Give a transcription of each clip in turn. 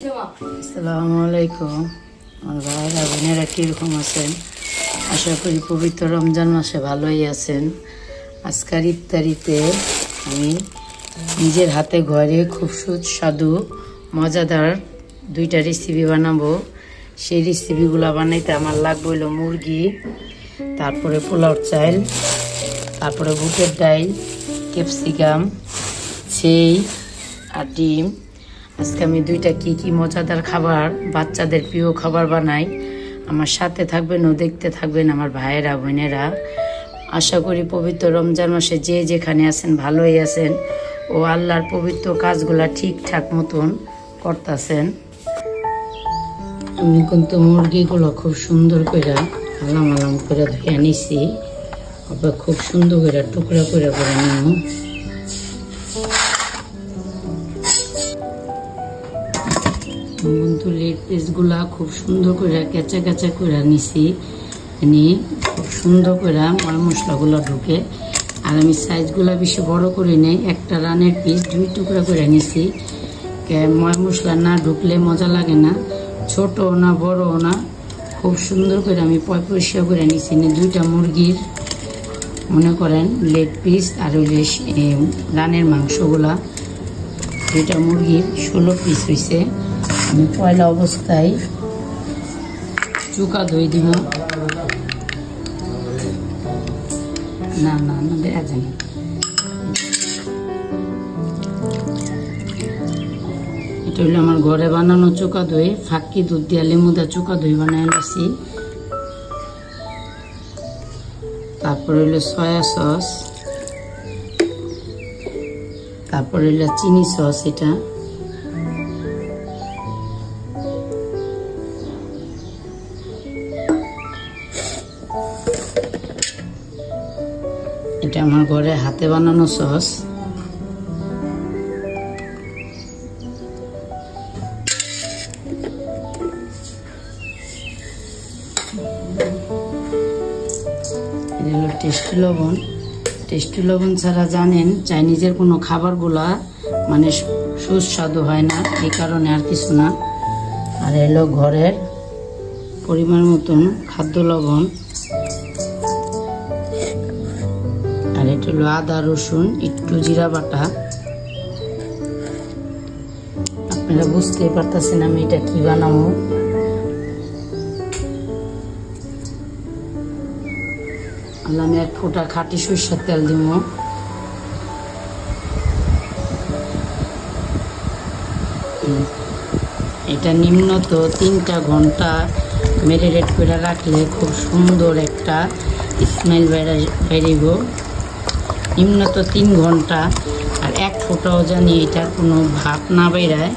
আসসালামু আলাইকুম আমার ভাইরা বোনেরা কীরকম আছেন? আশা করি পবিত্র রমজান মাসে ভালোই আছেন। আজকের ইফতারিতে আমি নিজের হাতে ঘরে খুব সুস্বাদু মজাদার দুইটা রেসিপি বানাবো। সেই রেসিপিগুলো বানাইতে আমার লাগবে হলো মুরগি, তারপরে পোলাও চাল, তারপরে বুটের ডাল, ক্যাপসিকাম, সেই আর ডিম। আজকে আমি দুইটা কি মজাদার খাবার, বাচ্চাদের প্রিয় খাবার বানাই। আমার সাথে থাকবেন ও দেখতে থাকবেন আমার ভাইয়েরা বোনেরা। আশা করি পবিত্র রমজান মাসে যে যেখানে আছেন ভালোই আছেন ও আল্লাহর পবিত্র কাজগুলা ঠিকঠাক মতন করতেছেন। আমি কিন্তু মুরগিগুলো খুব সুন্দর করে আলাম করে ধুয়ে নিছি, আবার খুব সুন্দর করে টুকরা করে নিব। কিন্তু লেগ পিসগুলা খুব সুন্দর করে কেঁচা কেঁচা করে নিছি, খুব সুন্দর করে ময় মশলাগুলো ঢুকে। আর আমি সাইজগুলো বেশি বড় করে নেই, একটা রানের পিস 2 টুকরা করে নিছি। ময় মশলা না ঢুকলে মজা লাগে না, ছোটও না বড়ও না, খুব সুন্দর করে আমি পরিষ্কার করে নিছি। দুইটা মুরগির মনে করেন লেগ পিস আর ওই রানের মাংসগুলা, দুইটা মুরগির 16 পিস হয়েছে। আমি পয়লা অবস্থায় চুকা ধুই দিব। না না না দেয়া যায় না। এটা হলো আমার ঘরে বানানো চুকা দই, ফাঁকি দুধ দিয়ে লেবু দিয়ে চুকা দই বানাই নিছি। তারপরে হলো সয়া সস, তারপরে হলো চিনি সস। এটা আমার ঘরে হাতে বানানো সস। এটা হলো টেস্টি লবণ। টেস্টি লবণ ছাড়া জানেন চাইনিজের কোনো খাবারগুলা মানে সুস্বাদু হয় না, এই কারণে আর কিছু না। আর এলো ঘরের পরিমাণ মতন খাদ্য লবণ। আর এটা হলো আদা রসুন, একটু জিরা বাটা। আপনারা বুঝতেই পারতেছেন আমি এটা কি বানাবো। আমি 1 ফোঁটা খাঁটি সরষের তেল দিব। এটা নিম্নত 3টা ঘন্টা ম্যারিনেট করে রাখলে খুব সুন্দর একটা স্মেল বেরিব। নিম্নত 3 ঘন্টা। আর 1 ফোঁটাও জানি এটার কোনো ভাপ না বেরায়,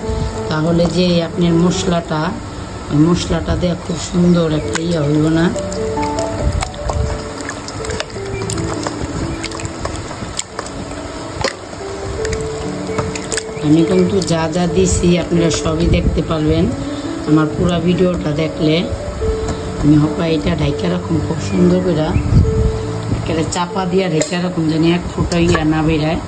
তাহলে যে আপনার মশলাটা, ওই মশলাটা দিয়ে খুব সুন্দর একটা হইব না। আমি কিন্তু যা যা দিছি আপনারা সবই দেখতে পারবেন আমার পুরো ভিডিওটা দেখলে। আমি হপা এটা ঢাইকা রাখুন খুব সুন্দর করে, একেবারে চাপা দিয়া ঢাইকা রাখুন যেন 1 ফোঁটা না বেরায়।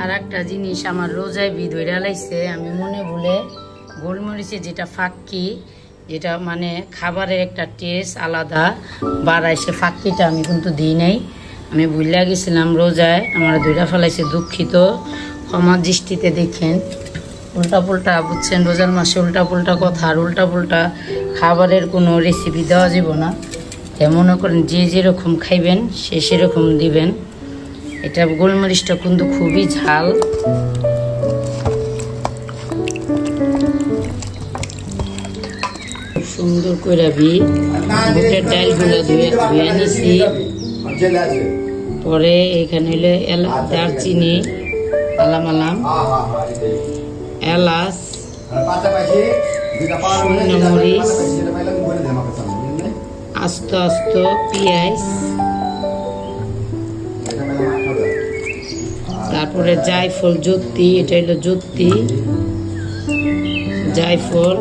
আর একটা জিনিস আমার রোজায় ধইরা লাইছে, আমি মনে ভুলে গোলমরিচে যেটা ফাঁকি, যেটা মানে খাবারের একটা টেস্ট আলাদা বাড়াইছে, ফাঁকিটা আমি কিন্তু দিই নাই। আমি ভুলে গেছিলাম রোজায়, আমার ধইরা ফেলাইছে, দুঃখিত, ক্ষমা দৃষ্টিতে দেখেন। উল্টা পুল্টা বুঝছেন, রোজার মাসে উল্টা পুল্টা কথা আর উল্টা পুল্টা খাবারের কোনো রেসিপি দেওয়া যাব না। তাই মনে করেন যে যেরকম খাইবেন সে সেরকম দিবেন। এটা গোলমরিচটা কিন্তু খুবই ঝাল। সুন্দর করে বুটের ডালগুলো ধুয়ে নিছি। পরে এখানে হইলে দারচিনি, আলাম, এলাচ, শুকনো মরিচ, আস্ত পেঁয়াজ, তারপরে জায়ফল, জ্যোতি, এটা হলো জ্যোতি, জায়ফল,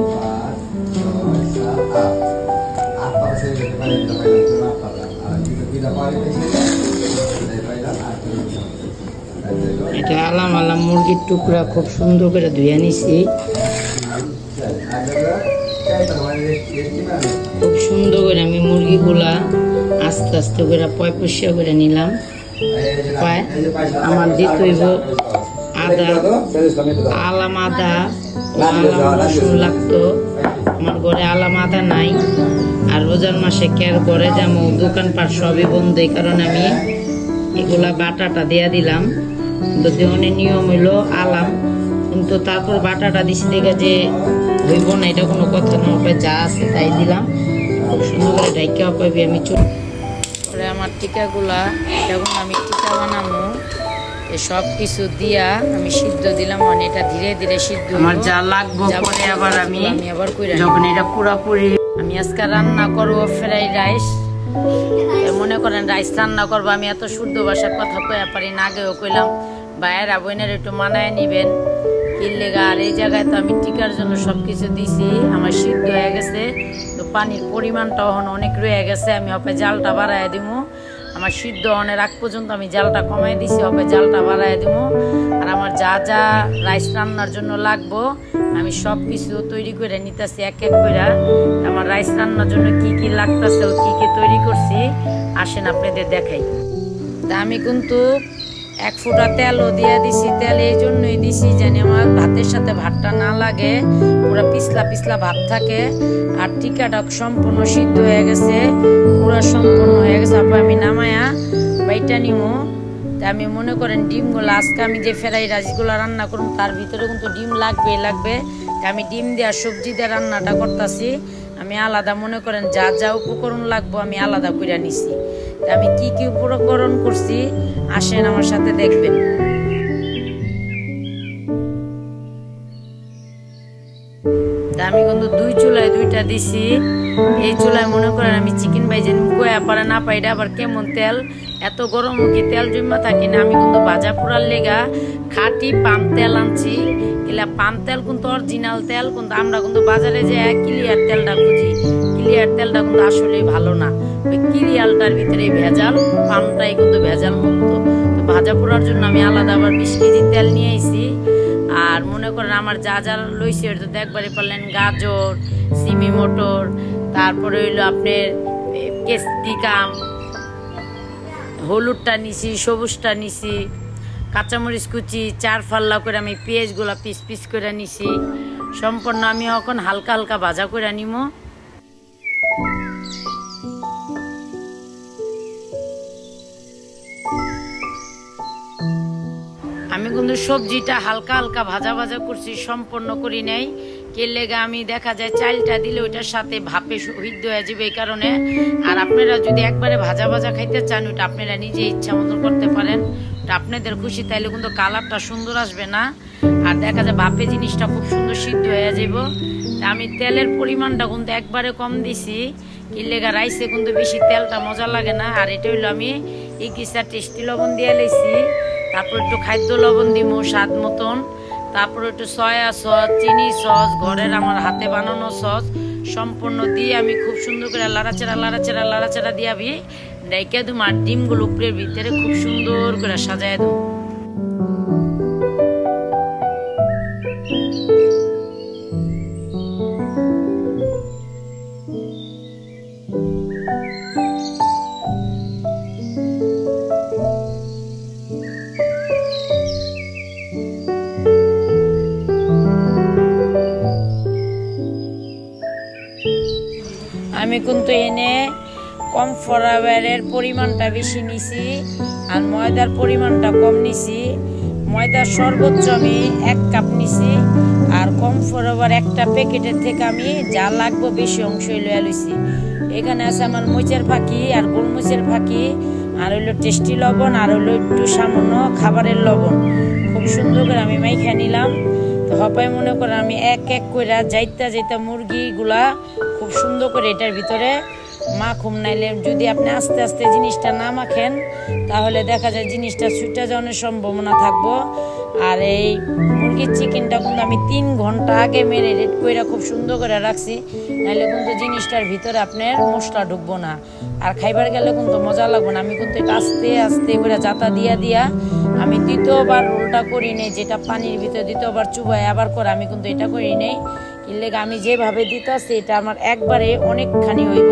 এটা আলাম আলাম মুরগির টুকরা খুব সুন্দর করে ধুয়ে নিছি। খুব সুন্দর করে আমি মুরগিগুলা আস্তে আস্তে করে পয়পসিয়া করে নিলাম। আমার দিতে হইব আদা, আলাম আদা, আলাম রসুন লাগতো। আমার ঘরে আলাম আদা নাই, আর রোজার মাসে কেয়ার ঘরে যেমন দোকানপাট সবই বন্ধ, এই কারণে আমি এগুলা বাটাটা দিয়া দিলাম। কিন্তু অনেক নিয়ম হইলো আলাম, কিন্তু তারপর বাটাটা দিছি দেখে যে হইব না, এটা কোনো কথা না, যা আছে তাই দিলাম। খুব সুন্দর করে ঢাইকা পাইবি আমি পরে আমার টিকাগুলা, যখন আমি টিকা বানাবো সব কিছু দিয়া আমি সিদ্ধ দিলাম। মানে এটা ধীরে ধীরে সিদ্ধ আমার যা লাগবো পরে আবার আমি আবার কইরা যখন এটা পুরাপুরি আমি আজকে রান্না করব ফ্রাইড রাইস। মনে করেন রাইস রান্না করবো, আমি এত শুদ্ধ ভাষার কথা কইয়া পারি না, আগেও কইলাম ভাইয়েরা বোনের একটু মানায় নিবেন কিল্লেগা। আর এই জায়গায় তো আমি টিকার জন্য সবকিছু দিছি, আমার সিদ্ধ হয়ে গেছে, তো পানির পরিমাণটা অনেক রয়ে গেছে। আমি হবে জালটা বাড়ায় দিব, আমার সিদ্ধ অনেক আগ পর্যন্ত আমি জালটা কমাই দিছি, হবে জালটা বাড়ায় দিব। আর আমার যা যা রাইস রান্নার জন্য লাগবো আমি সব কিছু তৈরি করে নিতেছি এক এক করে। আমার রাইস রান্নার জন্য কি কি লাগতেছে, কি কি তৈরি করছি আসেন আপনাদের দেখাই। তা আমি কিন্তু 1 ফুটা তেলও দিয়ে দিছি। তেল এই জন্যই দিছি যেন আমার ভাতের সাথে ভাতটা না লাগে, পুরো পিছলা পিছলা ভাত থাকে। আর টিকাটা সম্পূর্ণ সিদ্ধ হয়ে গেছে, পুরো সম্পূর্ণ হয়ে গেছে। আপা আমি নামায়া বাইটা নিমো। তা আমি মনে করেন ডিমগুলো আজকে আমি যে ফ্রাইড রাইসগুলো রান্না করুন তার ভিতরে কিন্তু ডিম লাগবে। আমি ডিম দেওয়া সবজি দিয়ে রান্নাটা করতেছি। আমি আলাদা মনে করেন যা যা উপকরণ লাগবো আমি আলাদা করে নিছি। আমি কি কি উপকরণ করছি আসেন আমার সাথে দেখবেন। আমি কিন্তু 2 চুলায় 2টা দিছি। এই চুলায় মনে করেন আমি চিকেন ভাইজেন কয়া পারে না পাইটা আবার কেমন তেল, এত গরম কি তেল জমা থাকি না। আমি কিন্তু ভাজা পোড়ার লেগা খাঁটি পাম তেল আনছি। এলা পাম তেল কিন্তু অরিজিনাল তেল, কিন্তু আমরা কিন্তু বাজারে যে ক্লিয়ার তেলটা খুঁজি, ক্লিয়ার তেলটা কিন্তু আসলে ভালো না। ওই ক্লিয়ারটার ভিতরে ভেজাল, পামটাই কিন্তু ভেজাল মুক্ত। তো ভাজা পোড়ার জন্য আমি আলাদা আবার 20 কেজি তেল নিয়ে আইছি। আর মনে করেন আমার যা যা লইছে এটা তো একবারে পারলেন গাজর, সিমি মটর, তারপরে হইলো আপনার ক্যাপসিকাম, হলুদটা নিছি, সবুজটা নিছি, কাঁচামরিচ কুচি, 4 ফাল্লা করে আমি পেঁয়াজগুলা পিস পিস করে নিছি। সম্পূর্ণ আমি এখন হালকা হালকা ভাজা করে নিমো। আমি কিন্তু সবজিটা হালকা হালকা ভাজা ভাজা করছি, সম্পূর্ণ করি নাই। কে লেগে আমি দেখা যায় চালটা দিলে ওইটার সাথে ভাপে সিদ্ধ হয়ে যাবে, এই কারণে। আর আপনারা যদি একবারে ভাজা ভাজা খাইতে চান ওইটা আপনারা নিজে ইচ্ছা মতন করতে পারেন, ওটা আপনাদের খুশি। তাইলে কিন্তু কালারটা সুন্দর আসবে না, আর দেখা যায় ভাপে জিনিসটা খুব সুন্দর সিদ্ধ হয়ে যাব। তা আমি তেলের পরিমাণটা কিন্তু একবারে কম দিছি, কি লেগা রাইসে কিন্তু বেশি তেলটা মজা লাগে না। আর এটা হইলো আমি ইকিসা টেস্টি লবণ দিয়ে লাইছি, তারপর একটু খাদ্য লবণ দিব স্বাদ মতন, তারপর একটু সয়া সস, চিনি সস, ঘরের আমার হাতে বানানো সস সম্পূর্ণ দিয়ে আমি খুব সুন্দর করে লাড়াচাড়া দিয়ে আমি ডাইকা দেবো। আর ডিমগুলো উপরের ভিতরে খুব সুন্দর করে সাজায় দেবো। আমি কিন্তু এনে কর্নফ্লাওয়ারের পরিমাণটা বেশি নিছি আর ময়দার পরিমাণটা কম নিছি। ময়দার সর্বোচ্চ আমি 1 কাপ নিছি, আর কর্নফ্লাওয়ার একটা প্যাকেটের থেকে আমি যা লাগবে বেশি অংশই লইয়া লইছি। এখানে আছে আমার মরিচের ফাঁকি আর গোলমরিচের ফাঁকি, আর হইলো টেস্টি লবণ, আর হইলো একটু সামান্য খাবারের লবণ। খুব সুন্দর করে আমি মাইখা নিলাম। তো হপাই মনে করেন আমি এক এক করে যাইতা মুরগিগুলা খুব সুন্দর করে এটার ভিতরে মাখুম। নাইলে যদি আপনি আস্তে আস্তে জিনিসটা না মাখেন তাহলে দেখা যায় জিনিসটা ছুটে যাওয়ার সম্ভাবনা থাকবো। আর এই মুরগির চিকেনটা কিন্তু আমি 3 ঘন্টা আগে ম্যারিনেট করে খুব সুন্দর করে রাখছি, নাহলে কিন্তু জিনিসটার ভিতরে আপনার মশলা ঢুকবো না, আর খাইবার গেলে কিন্তু মজা লাগবে না। আমি কিন্তু আস্তে আস্তে করে জাতা দিয়া আমি আমি দ্বিতীয়বার রোলটা করি নেই, যেটা পানির ভিতরে দ্বিতীয়বার চুবাই আবার করে, আমি কিন্তু এটা করি নেই। কিনলে আমি যেভাবে দিতেছি এটা আমার একবারে অনেকখানি হইব,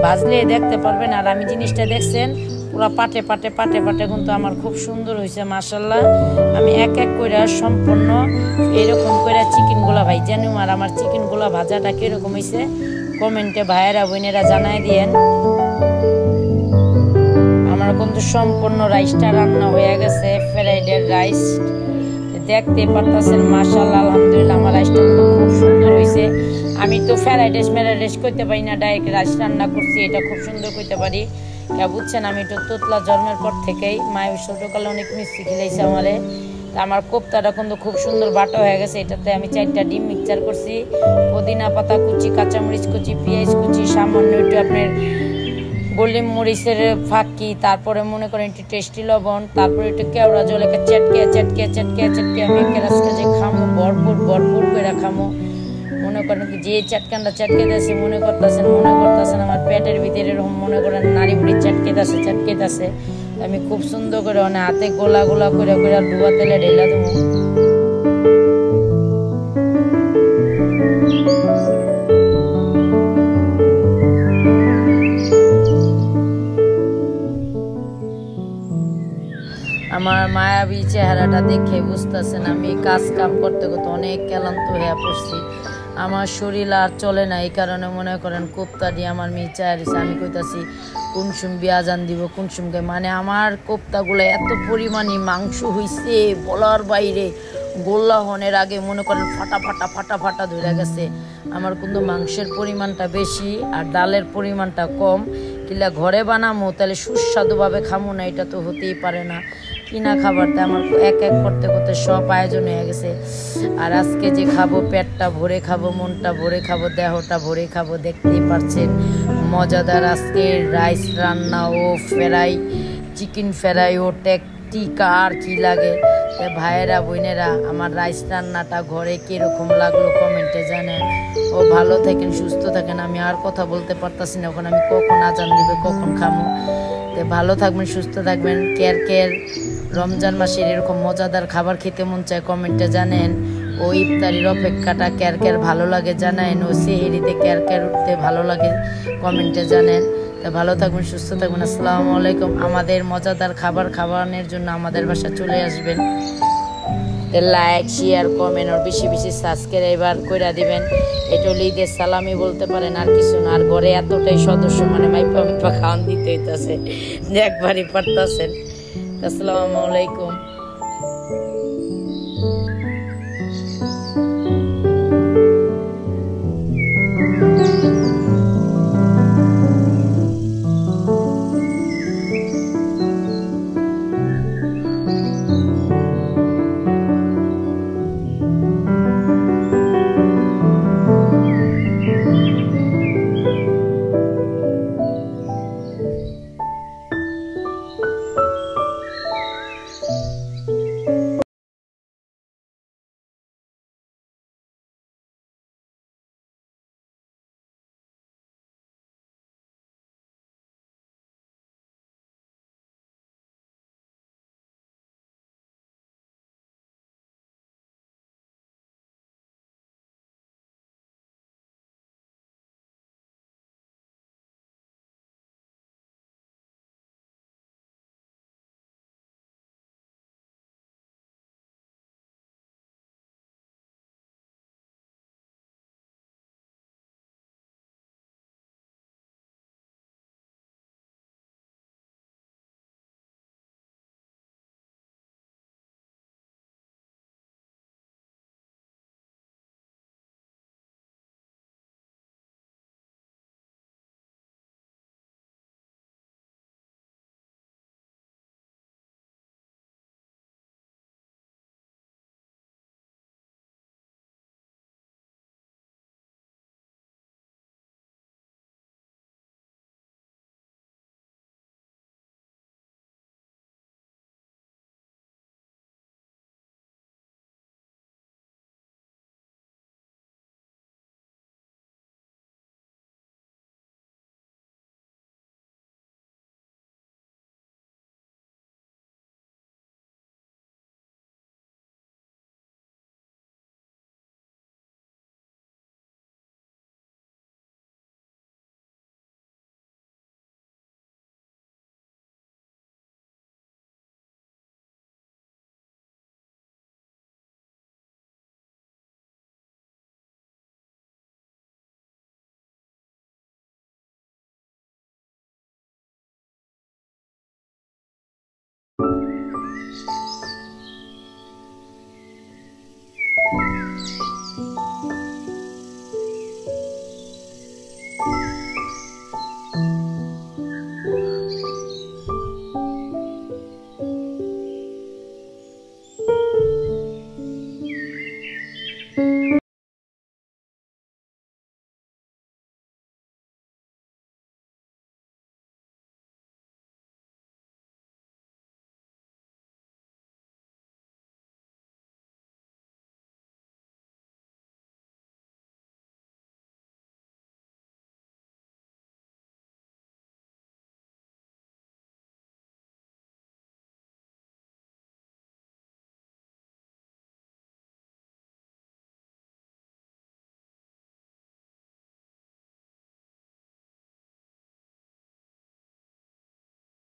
ভাজলে দেখতে পারবেন। আর আমি জিনিসটা দেখছেন পুরো পাটে পাটে পাটে পাটে কিন্তু আমার খুব সুন্দর হয়েছে মাশাআল্লাহ। আমি এক এক করে সম্পূর্ণ এরকম করে চিকেনগুলো ভাইজা নিব। আর আমার চিকেনগুলো ভাজাটা কীরকম হয়েছে কমেন্টে ভাইয়েরা বোনেরা জানাই দিয়েন। আমার কিন্তু সম্পূর্ণ রাইসটা রান্না হয়ে গেছে, ফ্রাইডের রাইস দেখতে পারতেছেন মাশাআল্লাহ আলহামদুলিল্লাহ। আমার রাইসটা খুব সুন্দর হয়েছে। আমি তো ফ্রাইড রাইস করতে পারি না, ডাইরেক্ট রাইস রান্না করছি, এটা খুব সুন্দর করতে পারি। কে বুঝছেন, আমি তো তোতলা জন্মের পর থেকেই মায়ের ছোটোকালে অনেক মিষ্টি খেলেছে আমারে। আমার কোপ্তাটা কিন্তু খুব সুন্দর বাটা হয়ে গেছে। এটাতে আমি 4টা ডিম মিক্সচার করছি, পুদিনা পাতা কুচি, কাঁচামরিচ কুচি, পেঁয়াজ কুচি, সামান্য একটু আপনার গোলিম মরিচের ফাঁকি, তারপরে মনে করেন একটু টেস্টি লবণ, তারপরে একটু কেওড়া জলকে চেটকে চেটকে চেটকে চেটকে আমি আজকে যে খামো ভরপুর ভরপুর করে খামো। মনে করেন যে চাটকানটা চাটকে দিয়েছে মনে করতেছেন আমার পেটের ভিতরে এরকম মনে করেন নারী বুড়ি চাটকে দিয়েছে। আমি খুব সুন্দর করে মানে হাতে গোলা গোলা করে করে ডুবা তেলে ঢেলা দেবো। আমার মায়াবী চেহারাটা দেখে বুঝতেছেন আমি কাজ কাম করতে করতে অনেক ক্লান্ত হয়ে পড়ছি। আমার শরীর আর চলে না, এই কারণে মনে করেন কোপ্তা দিয়ে আমার মেয়ে চাইছে। আমি কইতাছি কুনসুম বিয়াজান দিব কুনসুমকে, মানে আমার কোপ্তাগুলো এত পরিমাণে মাংস হয়েছে বলার বাইরে। গোল্লা হনের আগে মনে করেন ফাটা ফাটা ফাটা ফাটা ধরে গেছে। আমার কিন্তু মাংসের পরিমাণটা বেশি আর ডালের পরিমাণটা কম। কিলা ঘরে বানামো তাহলে সুস্বাদুভাবে খামো না, এটা তো হতেই পারে না। কিনা খাবারটা আমার এক এক করতে করতে সব আয়োজন হয়ে গেছে। আর আজকে যে খাবো পেটটা ভরে খাবো, মনটা ভরে খাবো, দেহটা ভরে খাবো, দেখতেই পারছেন মজাদার আজকে রাইস রান্না ও ফ্রাই, চিকেন ফ্রাই ও টিকা আর কি লাগে। ভাইয়েরা বোনেরা আমার রাইস রান্নাটা ঘরে কীরকম লাগলো কমেন্টে জানেন। ও ভালো থাকেন, সুস্থ থাকেন। আমি আর কথা বলতে পারতাছি না, ওখানে আমি কখন আজান দিবে কখন খামো। তো ভালো থাকবেন, সুস্থ থাকবেন। কেয়ার রমজান মাসের এরকম মজাদার খাবার খেতে মন চায় কমেন্টে জানেন। ও ইফতারির অপেক্ষাটা কেয়ার ভালো লাগে জানেন। ও সেহেরিতে কেয়ার উঠতে ভালো লাগে কমেন্টে জানেন। তো ভালো থাকবেন, সুস্থ থাকবেন। আসসালামু আলাইকুম। আমাদের মজাদার খাবার খাওয়ানোর জন্য আমাদের বাসা চলে আসবেন। লাইক শেয়ার কমেন্ট আর বেশি বেশি সাবস্ক্রাইবার করে দিবেন। এটা হলে ঈদের সালামি বলতে পারেন, আর কিছু না। আর ঘরে এতটাই সদস্য মানে মাইপা খাওয়ান দিতে হইতেছে যে একবারই পারতেছেন। আসসালামু আলাইকুম।